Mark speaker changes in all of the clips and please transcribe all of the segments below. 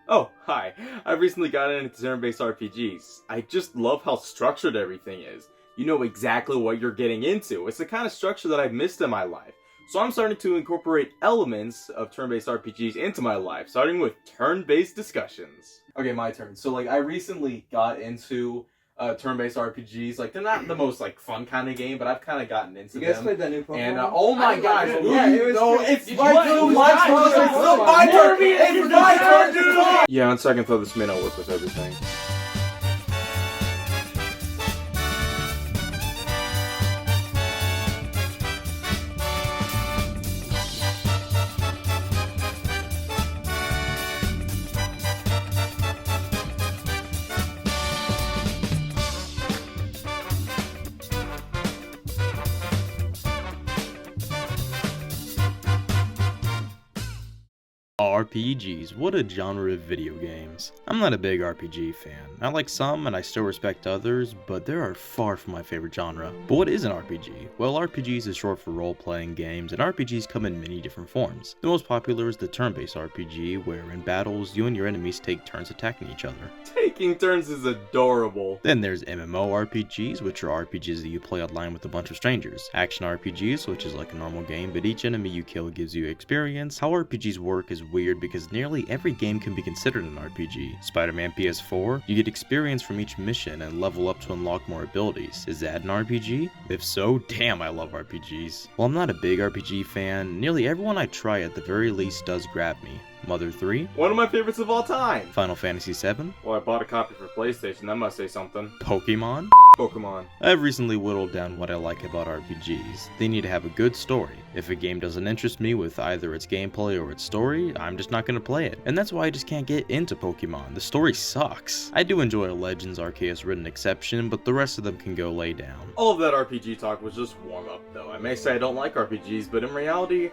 Speaker 1: Oh, hi. I've recently gotten into turn-based RPGs. I just love how structured everything is. You know exactly what you're getting into. It's the kind of structure that I've missed in my life. So I'm starting to incorporate elements of turn-based RPGs into my life, starting with turn-based discussions. Okay, my turn. So I recently got into turn-based RPGs. They're not the most fun kind of game, but I've kind of gotten into
Speaker 2: You guys
Speaker 1: them.
Speaker 2: played that new Pokemon?
Speaker 1: And oh my gosh,
Speaker 2: Yeah, it was.
Speaker 1: no, it's
Speaker 2: Did
Speaker 1: my
Speaker 2: you-
Speaker 1: turn.
Speaker 2: it was my turn.
Speaker 1: It's my turn, dude. Yeah, on second thought, this may not work with everything.
Speaker 3: RPGs, what a genre of video games. I'm not a big RPG fan. I like some and I still respect others, but they are far from my favorite genre. But what is an RPG? Well, RPGs is short for role-playing games, and RPGs come in many different forms. The most popular is the turn-based RPG, where in battles, you and your enemies take turns attacking each other.
Speaker 1: Taking turns is adorable.
Speaker 3: Then there's MMORPGs, which are RPGs that you play online with a bunch of strangers. Action RPGs, which is like a normal game, but each enemy you kill gives you experience. How RPGs work is weird because nearly every game can be considered an RPG. Spider-Man PS4, you get experience from each mission and level up to unlock more abilities. Is that an RPG? If so, damn, I love RPGs. While I'm not a big RPG fan, nearly everyone I try at the very least does grab me. Mother 3,
Speaker 1: One of my favorites of all time.
Speaker 3: Final Fantasy 7,
Speaker 1: Well, I bought a copy for PlayStation. That must say something.
Speaker 3: Pokemon.
Speaker 1: Pokemon.
Speaker 3: I've recently whittled down what I like about RPGs. They need to have a good story. If a game doesn't interest me with either its gameplay or its story, I'm just not gonna play it. And that's why I just can't get into Pokemon. The story sucks. I do enjoy a Legends Arceus written exception, but the rest of them can go lay down.
Speaker 1: All of that RPG talk was just warm up, though. I may say I don't like RPGs, but in reality,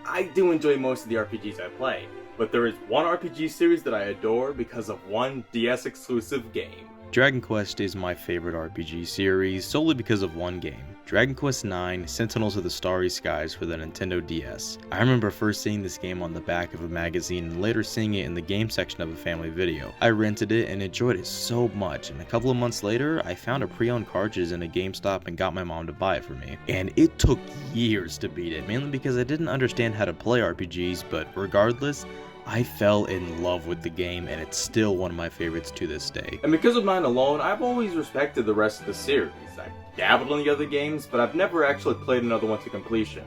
Speaker 1: I do enjoy most of the RPGs I play. But there is one RPG series that I adore because of one DS exclusive game.
Speaker 3: Dragon Quest is my favorite RPG series solely because of one game. Dragon Quest IX, Sentinels of the Starry Skies for the Nintendo DS. I remember first seeing this game on the back of a magazine and later seeing it in the game section of a family video. I rented it and enjoyed it so much, and a couple of months later, I found a pre-owned cartridge in a GameStop and got my mom to buy it for me. And it took years to beat it, mainly because I didn't understand how to play RPGs, but regardless, I fell in love with the game, and it's still one of my favorites to this day.
Speaker 1: And because of mine alone, I've always respected the rest of the series. I've dabbled in the other games, but I've never actually played another one to completion.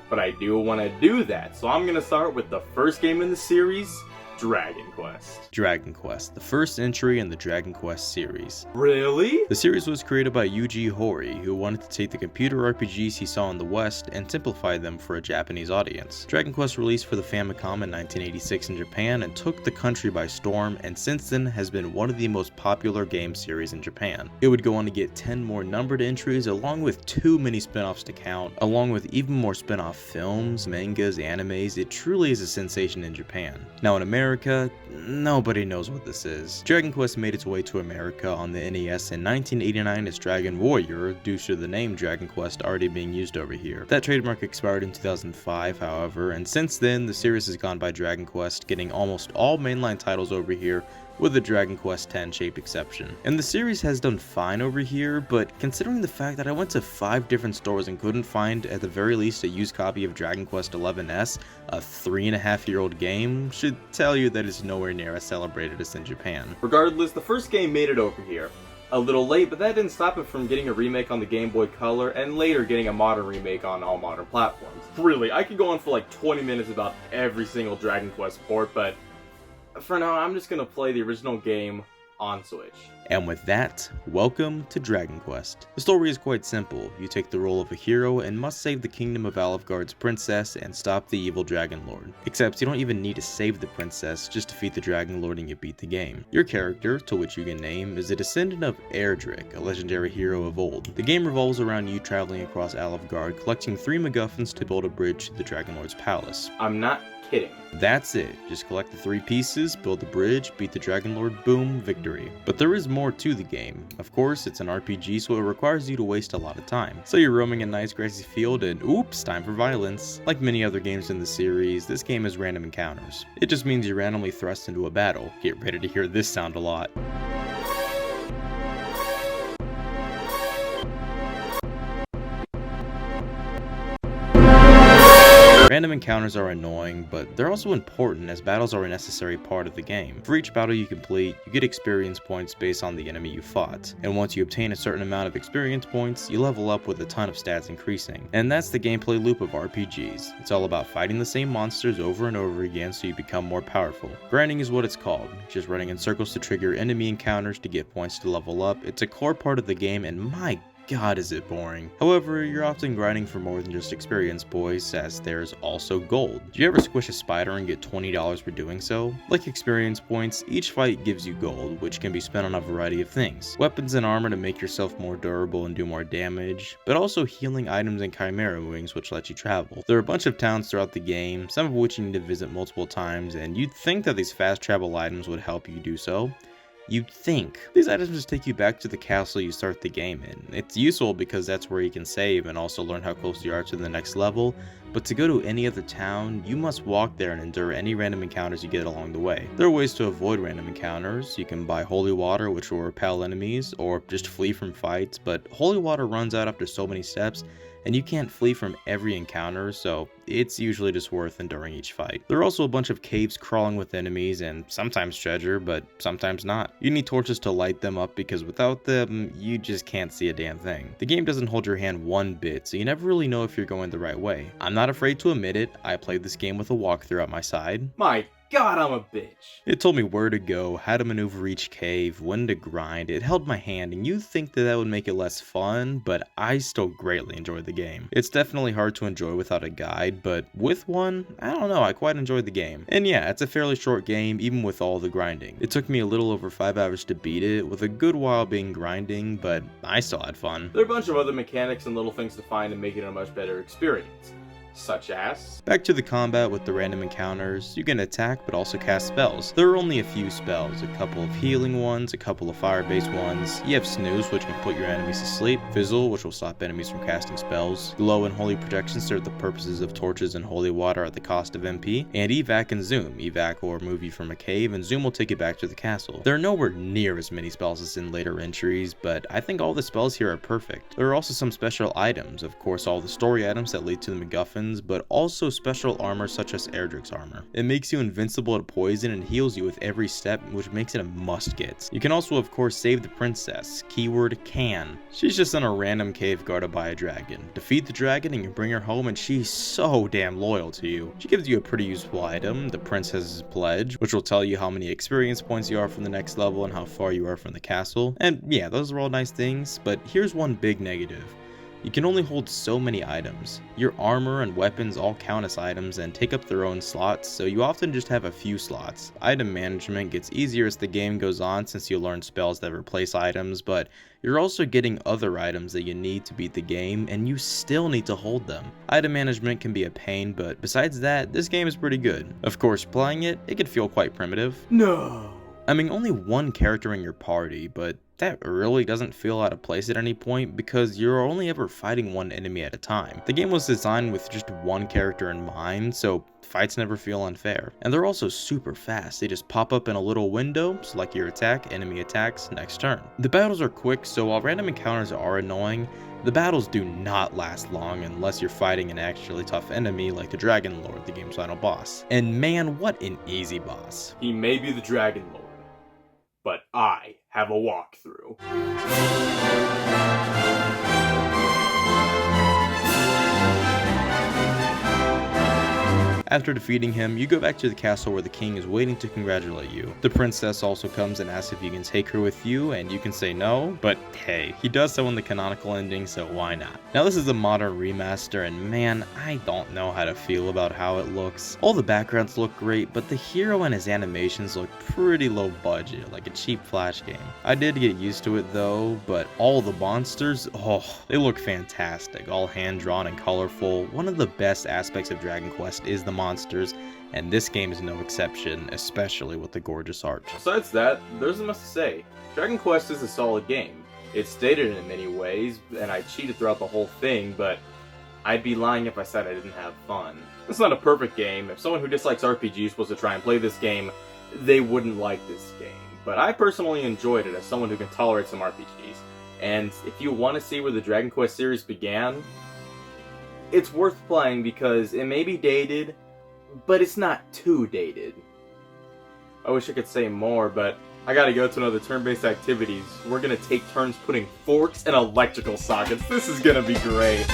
Speaker 1: But I do want to do that, so I'm going to start with the first game in the series, Dragon Quest.
Speaker 3: Dragon Quest, the first entry in the Dragon Quest series.
Speaker 1: Really?
Speaker 3: The series was created by Yuji Horii, who wanted to take the computer RPGs he saw in the West and simplify them for a Japanese audience. Dragon Quest released for the Famicom in 1986 in Japan and took the country by storm, and since then has been one of the most popular game series in Japan. It would go on to get 10 more numbered entries along with 2 mini spin-offs to count, along with even more spin-off films, mangas, animes. It truly is a sensation in Japan. Now in America, nobody knows what this is. Dragon Quest made its way to America on the NES in 1989 as Dragon Warrior, due to the name Dragon Quest already being used over here. That trademark expired in 2005, however, and since then, the series has gone by Dragon Quest, getting almost all mainline titles over here, with the Dragon Quest X shape exception. And the series has done fine over here, but considering the fact that I went to 5 different stores and couldn't find at the very least a used copy of Dragon Quest XI's, a 3.5-year-old game, should tell you that it's nowhere near as celebrated as in Japan.
Speaker 1: Regardless, the first game made it over here. A little late, but that didn't stop it from getting a remake on the Game Boy Color and later getting a modern remake on all modern platforms. Really, I could go on for 20 minutes about every single Dragon Quest port, but for now, I'm just gonna play the original game on Switch.
Speaker 3: And with that, welcome to Dragon Quest. The story is quite simple. You take the role of a hero and must save the kingdom of Alfgard's princess and stop the evil Dragon Lord. Except you don't even need to save the princess, just defeat the Dragon Lord and you beat the game. Your character, to which you can name, is a descendant of Erdrick, a legendary hero of old. The game revolves around you traveling across Alfgard, collecting 3 MacGuffins to build a bridge to the Dragon Lord's palace.
Speaker 1: I'm not kidding.
Speaker 3: That's it, just collect the 3 pieces, build the bridge, beat the Dragon Lord, boom, victory. But there is more to the game. Of course, it's an RPG, so it requires you to waste a lot of time. So you're roaming a nice grassy field and oops, time for violence. Like many other games in the series, this game has random encounters. It just means you're randomly thrust into a battle. Get ready to hear this sound a lot. Random encounters are annoying, but they're also important as battles are a necessary part of the game. For each battle you complete, you get experience points based on the enemy you fought, and once you obtain a certain amount of experience points, you level up with a ton of stats increasing. And that's the gameplay loop of RPGs. It's all about fighting the same monsters over and over again so you become more powerful. Grinding is what it's called, just running in circles to trigger enemy encounters to get points to level up. It's a core part of the game, and my God, is it boring. However, you're often grinding for more than just experience, boys, as there's also gold. Do you ever squish a spider and get $20 for doing so? Like experience points, each fight gives you gold, which can be spent on a variety of things. Weapons and armor to make yourself more durable and do more damage, but also healing items and chimera wings which let you travel. There are a bunch of towns throughout the game, some of which you need to visit multiple times, and you'd think that these fast travel items would help you do so. You'd think. These items just take you back to the castle you start the game in. It's useful because that's where you can save and also learn how close you are to the next level, but to go to any other town, you must walk there and endure any random encounters you get along the way. There are ways to avoid random encounters. You can buy holy water, which will repel enemies, or just flee from fights, but holy water runs out after so many steps, and you can't flee from every encounter, so it's usually just worth enduring each fight. There are also a bunch of caves crawling with enemies and sometimes treasure, but sometimes not. You need torches to light them up because without them, you just can't see a damn thing. The game doesn't hold your hand one bit, so you never really know if you're going the right way. I'm not afraid to admit it, I played this game with a walkthrough at my side.
Speaker 1: My God, I'm a bitch.
Speaker 3: It told me where to go, how to maneuver each cave, when to grind. It held my hand, and you'd think that would make it less fun, but I still greatly enjoyed the game. It's definitely hard to enjoy without a guide, but with one, I don't know, I quite enjoyed the game. And yeah, it's a fairly short game, even with all the grinding. It took me a little over 5 hours to beat it, with a good while being grinding, but I still had fun.
Speaker 1: There are a bunch of other mechanics and little things to find and make it a much better experience. Such as?
Speaker 3: Back to the combat with the random encounters, you can attack but also cast spells. There are only a few spells, a couple of healing ones, a couple of fire-based ones. You have Snooze, which can put your enemies to sleep, Fizzle, which will stop enemies from casting spells, Glow and Holy Protection serve the purposes of torches and holy water at the cost of MP, and Evac and Zoom. Evac will remove you from a cave, and Zoom will take you back to the castle. There are nowhere near as many spells as in later entries, but I think all the spells here are perfect. There are also some special items, of course all the story items that lead to the MacGuffin, but also special armor such as Erdrick's armor. It makes you invincible to poison and heals you with every step, which makes it a must get. You can also of course save the princess, keyword can. She's just in a random cave guarded by a dragon. Defeat the dragon and you bring her home and she's so damn loyal to you. She gives you a pretty useful item, the princess's pledge, which will tell you how many experience points you are from the next level and how far you are from the castle. And yeah, those are all nice things, but here's one big negative. You can only hold so many items. Your armor and weapons all count as items and take up their own slots, so you often just have a few slots. Item management gets easier as the game goes on since you learn spells that replace items, but you're also getting other items that you need to beat the game, and you still need to hold them. Item management can be a pain, but besides that, this game is pretty good. Of course, playing it can feel quite primitive.
Speaker 1: No.
Speaker 3: I mean, only one character in your party, but that really doesn't feel out of place at any point because you're only ever fighting one enemy at a time. The game was designed with just one character in mind, so fights never feel unfair. And they're also super fast. They just pop up in a little window, select your attack, enemy attacks, next turn. The battles are quick, so while random encounters are annoying, the battles do not last long unless you're fighting an actually tough enemy like the Dragon Lord, the game's final boss. And man, what an easy boss.
Speaker 1: He may be the Dragon Lord, but I have a walkthrough.
Speaker 3: After defeating him, you go back to the castle where the king is waiting to congratulate you. The princess also comes and asks if you can take her with you, and you can say no, but hey, he does so in the canonical ending, so why not? Now this is a modern remaster, and man, I don't know how to feel about how it looks. All the backgrounds look great, but the hero and his animations look pretty low budget, like a cheap Flash game. I did get used to it though, but all the monsters, they look fantastic, all hand-drawn and colorful. One of the best aspects of Dragon Quest is the monsters, and this game is no exception, especially with the gorgeous art.
Speaker 1: Besides that, there isn't much to say. Dragon Quest is a solid game. It's dated in many ways, and I cheated throughout the whole thing, but I'd be lying if I said I didn't have fun. It's not a perfect game. If someone who dislikes RPGs was to try and play this game, they wouldn't like this game. But I personally enjoyed it as someone who can tolerate some RPGs. And if you want to see where the Dragon Quest series began, it's worth playing because it may be dated, but it's not too dated. I wish I could say more, but I gotta go to another turn-based activities. We're gonna take turns putting forks in electrical sockets. This is gonna be great.